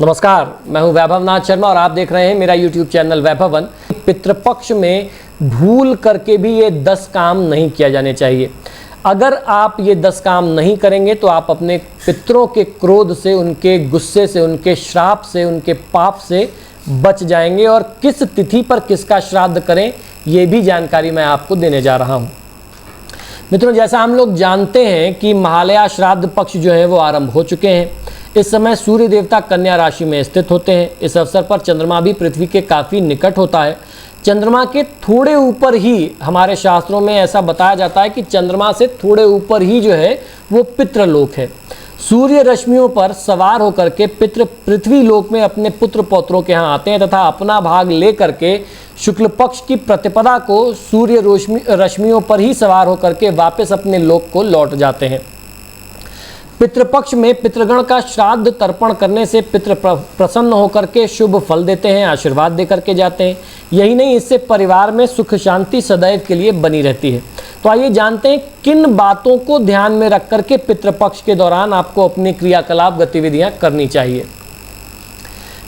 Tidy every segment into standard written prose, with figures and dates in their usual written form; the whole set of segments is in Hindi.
नमस्कार, मैं हूं वैभव नाथ शर्मा और आप देख रहे हैं मेरा YouTube चैनल वैभवन। पितृपक्ष में भूल करके भी ये 10 काम नहीं किया जाने चाहिए। अगर आप ये 10 काम नहीं करेंगे तो आप अपने पितरों के क्रोध से, उनके गुस्से से, उनके श्राप से, उनके पाप से बच जाएंगे। और किस तिथि पर किसका श्राद्ध करें ये भी जानकारी मैं आपको देने जा रहा हूँ। मित्रों, जैसा हम लोग जानते हैं कि महालया श्राद्ध पक्ष जो है वो आरंभ हो चुके हैं। इस समय सूर्य देवता कन्या राशि में स्थित होते हैं। इस अवसर पर चंद्रमा भी पृथ्वी के काफ़ी निकट होता है। चंद्रमा के थोड़े ऊपर ही हमारे शास्त्रों में ऐसा बताया जाता है कि चंद्रमा से थोड़े ऊपर ही जो है वो पितृलोक है। सूर्य रश्मियों पर सवार होकर के पितृ पृथ्वी लोक में अपने पुत्र पौत्रों के यहाँ आते हैं तथा अपना भाग ले करके शुक्ल पक्ष की प्रतिपदा को सूर्य रश्मियों पर ही सवार होकर के वापस अपने लोक को लौट जाते हैं। पितृपक्ष में पितृगण का श्राद्ध तर्पण करने से पितृ प्रसन्न होकर के शुभ फल देते हैं, आशीर्वाद दे करके जाते हैं। यही नहीं, इससे परिवार में सुख शांति सदैव के लिए बनी रहती है। तो आइए जानते हैं किन बातों को ध्यान में रख करके पितृपक्ष के दौरान आपको अपनी क्रियाकलाप गतिविधियां करनी चाहिए।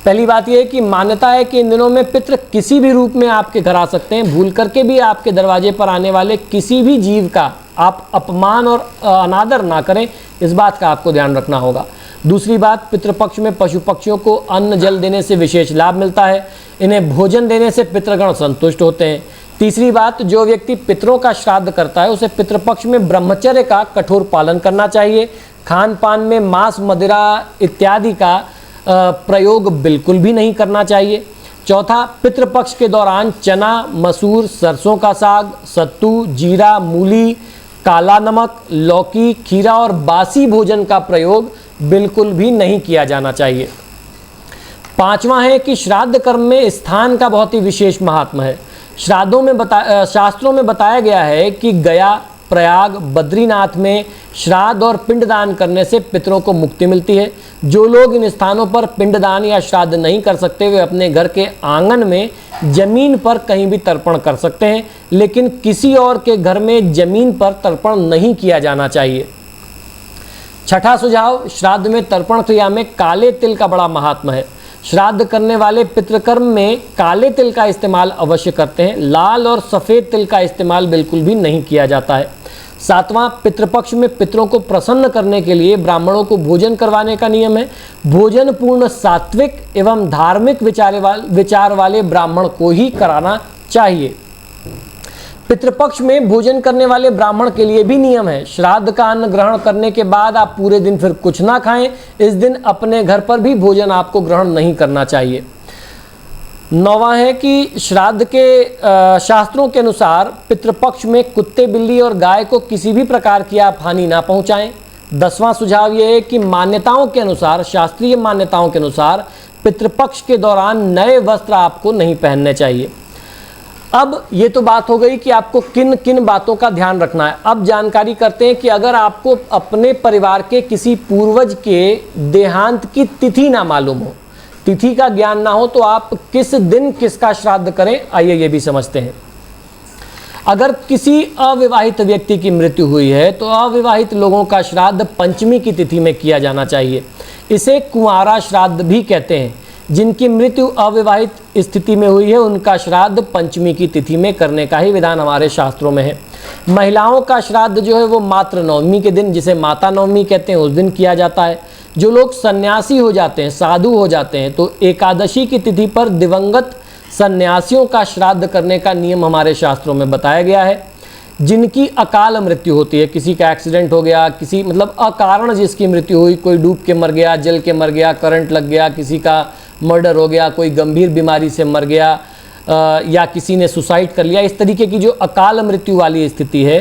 पहली बात यह है कि मान्यता है कि इन दिनों में पितृ किसी भी रूप में आपके घर आ सकते हैं। भूल करके भी आपके दरवाजे पर आने वाले किसी भी जीव का आप अपमान और अनादर ना करें, इस बात का आपको ध्यान रखना होगा। दूसरी बात, पितृपक्ष में पशु पक्षियों को अन्न जल देने से विशेष लाभ मिलता है। इन्हें भोजन देने से पितृगण संतुष्ट होते हैं। तीसरी बात, जो व्यक्ति पितरों का श्राद्ध करता है उसे पितृपक्ष में ब्रह्मचर्य का कठोर पालन करना चाहिए। खान पान में मांस, मदिरा इत्यादि का प्रयोग बिल्कुल भी नहीं करना चाहिए। चौथा, पितृपक्ष के दौरान चना, मसूर, सरसों का साग, सत्तू, जीरा, मूली, काला नमक, लौकी, खीरा और बासी भोजन का प्रयोग बिल्कुल भी नहीं किया जाना चाहिए। पांचवा है कि श्राद्ध कर्म में स्थान का बहुत ही विशेष महात्मा है। श्राद्धों में शास्त्रों में बताया गया है कि गया, प्रयाग, बद्रीनाथ में श्राद्ध और पिंडदान करने से पितरों को मुक्ति मिलती है। जो लोग इन स्थानों पर पिंडदान या श्राद्ध नहीं कर सकते वे अपने घर के आंगन में जमीन पर कहीं भी तर्पण कर सकते हैं, लेकिन किसी और के घर में जमीन पर तर्पण नहीं किया जाना चाहिए। छठा सुझाव, श्राद्ध में तर्पण क्रिया में काले तिल का बड़ा महात्मा है। श्राद्ध करने वाले पितृकर्म में काले तिल का इस्तेमाल अवश्य करते हैं। लाल और सफ़ेद तिल का इस्तेमाल बिल्कुल भी नहीं किया जाता है। सातवां, पितृपक्ष में पितरों को प्रसन्न करने के लिए ब्राह्मणों को भोजन करवाने का नियम है। भोजन पूर्ण सात्विक एवं धार्मिक विचार वाले ब्राह्मण को ही कराना चाहिए। पितृपक्ष में भोजन करने वाले ब्राह्मण के लिए भी नियम है। श्राद्ध का अन्न ग्रहण करने के बाद आप पूरे दिन फिर कुछ ना खाएं। इस दिन अपने घर पर भी भोजन आपको ग्रहण नहीं करना चाहिए। नौवां है कि श्राद्ध के शास्त्रों के अनुसार पितृपक्ष में कुत्ते, बिल्ली और गाय को किसी भी प्रकार की आप हानि ना पहुंचाएं। 10वां सुझाव यह है कि मान्यताओं के अनुसार, शास्त्रीय मान्यताओं के अनुसार पितृपक्ष के दौरान नए वस्त्र आपको नहीं पहनने चाहिए। अब ये तो बात हो गई कि आपको किन किन बातों का ध्यान रखना है। अब जानकारी करते हैं कि अगर आपको अपने परिवार के किसी पूर्वज के देहांत की तिथि ना मालूम हो, तिथि का ज्ञान ना हो, तो आप किस दिन किसका श्राद्ध करें, आइए ये भी समझते हैं। अगर किसी अविवाहित व्यक्ति की मृत्यु हुई है तो अविवाहित लोगों का श्राद्ध पंचमी की तिथि में किया जाना चाहिए। इसे कुंवारा श्राद्ध भी कहते हैं। जिनकी मृत्यु अविवाहित स्थिति में हुई है उनका श्राद्ध पंचमी की तिथि में करने का ही विधान हमारे शास्त्रों में है। महिलाओं का श्राद्ध जो है वो मात्र नवमी के दिन, जिसे माता नवमी कहते हैं, उस दिन किया जाता है। जो लोग सन्यासी हो जाते हैं, साधु हो जाते हैं, तो एकादशी की तिथि पर दिवंगत सन्यासियों का श्राद्ध करने का नियम हमारे शास्त्रों में बताया गया है। जिनकी अकाल मृत्यु होती है, किसी का एक्सीडेंट हो गया, किसी मतलब अकारण जिसकी मृत्यु हुई, कोई डूब के मर गया, जल के मर गया, करंट लग गया, किसी का मर्डर हो गया, कोई गंभीर बीमारी से मर गया, या किसी ने सुसाइड कर लिया, इस तरीके की जो अकाल मृत्यु वाली स्थिति है,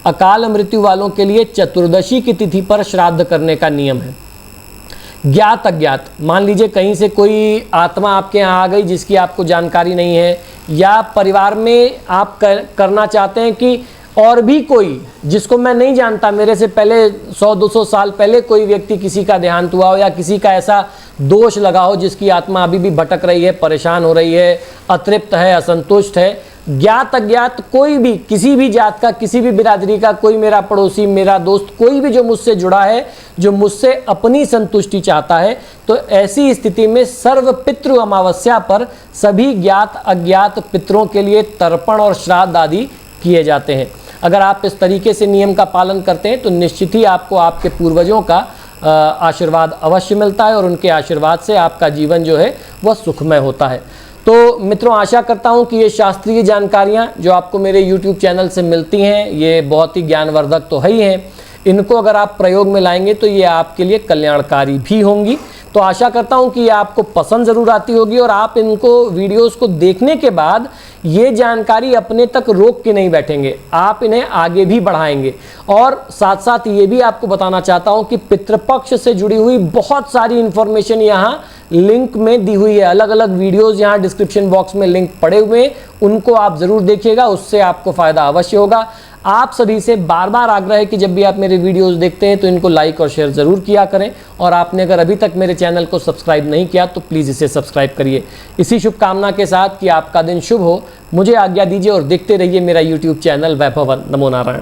अकाल मृत्यु वालों के लिए चतुर्दशी की तिथि पर श्राद्ध करने का नियम है। ज्ञात अज्ञात, मान लीजिए कहीं से कोई आत्मा आपके यहाँ आ गई जिसकी आपको जानकारी नहीं है, या परिवार में आप करना चाहते हैं कि और भी कोई जिसको मैं नहीं जानता, मेरे से पहले 100-200 साल पहले कोई व्यक्ति किसी का देहांत हुआ हो, या किसी का ऐसा दोष लगा हो जिसकी आत्मा अभी भी भटक रही है, परेशान हो रही है, अतृप्त है, असंतुष्ट है, ज्ञात अज्ञात कोई भी, किसी भी जात का, किसी भी बिरादरी का, कोई मेरा पड़ोसी, मेरा दोस्त, कोई भी जो मुझसे जुड़ा है, जो मुझसे अपनी संतुष्टि चाहता है, तो ऐसी स्थिति में सर्व पितृ अमावस्या पर सभी ज्ञात अज्ञात पितरों के लिए तर्पण और श्राद्ध आदि किए जाते हैं। अगर आप इस तरीके से नियम का पालन करते हैं तो निश्चित ही आपको आपके पूर्वजों का आशीर्वाद अवश्य मिलता है और उनके आशीर्वाद से आपका जीवन जो है वह सुखमय होता है। तो मित्रों, आशा करता हूं कि ये शास्त्रीय जानकारियां जो आपको मेरे YouTube चैनल से मिलती हैं ये बहुत ही ज्ञानवर्धक तो है ही हैं, इनको अगर आप प्रयोग में लाएंगे तो ये आपके लिए कल्याणकारी भी होंगी। तो आशा करता हूं कि ये आपको पसंद ज़रूर आती होगी और आप इनको वीडियोस को देखने के बाद ये जानकारी अपने तक रोक के नहीं बैठेंगे, आप इन्हें आगे भी बढ़ाएंगे। और साथ साथ ये भी आपको बताना चाहता हूं कि पितृपक्ष से जुड़ी हुई बहुत सारी इंफॉर्मेशन यहाँ लिंक में दी हुई है, अलग अलग वीडियोस यहाँ डिस्क्रिप्शन बॉक्स में लिंक पड़े हुए हैं, उनको आप ज़रूर देखिएगा, उससे आपको फ़ायदा अवश्य होगा। आप सभी से बार बार आग्रह है कि जब भी आप मेरे वीडियोस देखते हैं तो इनको लाइक और शेयर ज़रूर किया करें, और आपने अगर अभी तक मेरे चैनल को सब्सक्राइब नहीं किया तो प्लीज़ इसे सब्सक्राइब करिए। इसी शुभकामना के साथ कि आपका दिन शुभ हो, मुझे आज्ञा दीजिए और देखते रहिए मेरा YouTube चैनल वैभव वन। नमो नारायण।